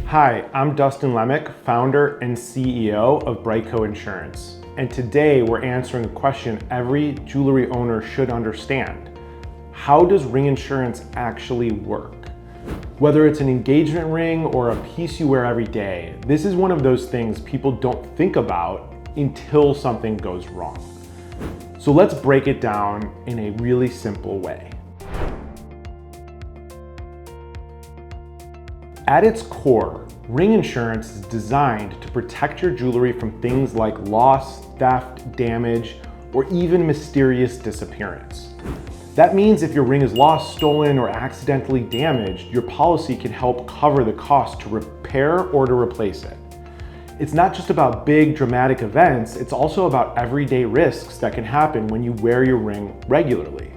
Hi, I'm Dustin Lemick, founder and CEO of BriteCo Insurance. And today we're answering a question every jewelry owner should understand. How does ring insurance actually work? Whether it's an engagement ring or a piece you wear every day, this is one of those things people don't think about until something goes wrong. So let's break it down in a really simple way. At its core, ring insurance is designed to protect your jewelry from things like loss, theft, damage, or even mysterious disappearance. That means if your ring is lost, stolen, or accidentally damaged, your policy can help cover the cost to repair or to replace it. It's not just about big, dramatic events, it's also about everyday risks that can happen when you wear your ring regularly.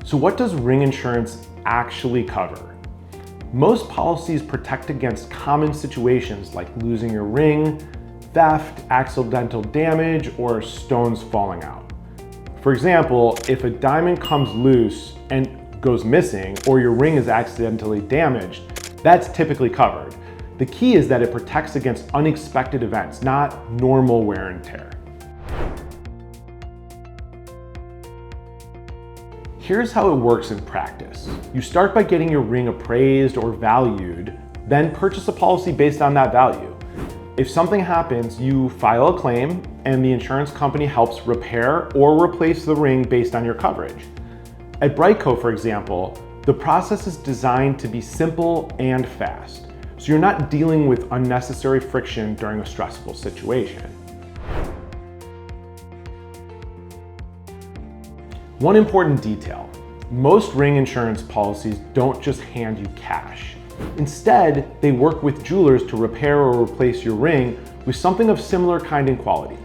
So what does ring insurance actually cover? Most policies protect against common situations like losing your ring, theft, accidental damage, or stones falling out. For example, if a diamond comes loose and goes missing, or your ring is accidentally damaged, that's typically covered. The key is that it protects against unexpected events, not normal wear and tear. Here's how it works in practice. You start by getting your ring appraised or valued, then purchase a policy based on that value. If something happens, you file a claim and the insurance company helps repair or replace the ring based on your coverage. At BriteCo, for example, the process is designed to be simple and fast, so you're not dealing with unnecessary friction during a stressful situation. One important detail, most ring insurance policies don't just hand you cash. Instead, they work with jewelers to repair or replace your ring with something of similar kind and quality.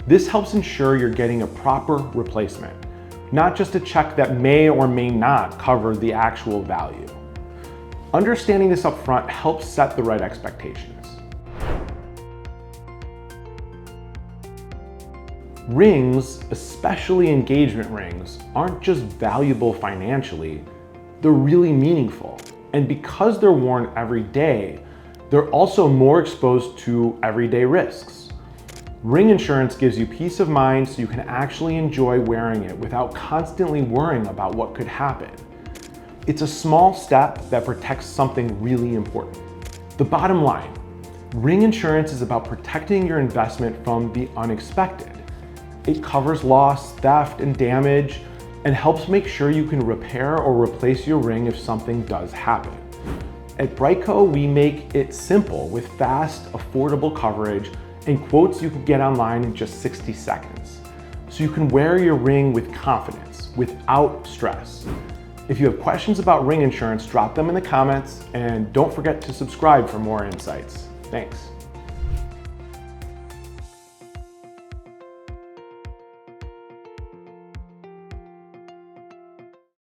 This helps ensure you're getting a proper replacement, not just a check that may or may not cover the actual value. Understanding this upfront helps set the right expectations. Rings, especially engagement rings, aren't just valuable financially, they're really meaningful. And because they're worn every day, they're also more exposed to everyday risks. Ring insurance gives you peace of mind so you can actually enjoy wearing it without constantly worrying about what could happen. It's a small step that protects something really important. The bottom line, ring insurance is about protecting your investment from the unexpected. It covers loss, theft, and damage, and helps make sure you can repair or replace your ring if something does happen. At BriteCo, we make it simple with fast, affordable coverage and quotes you can get online in just 60 seconds. So you can wear your ring with confidence, without stress. If you have questions about ring insurance, drop them in the comments, and don't forget to subscribe for more insights. Thanks.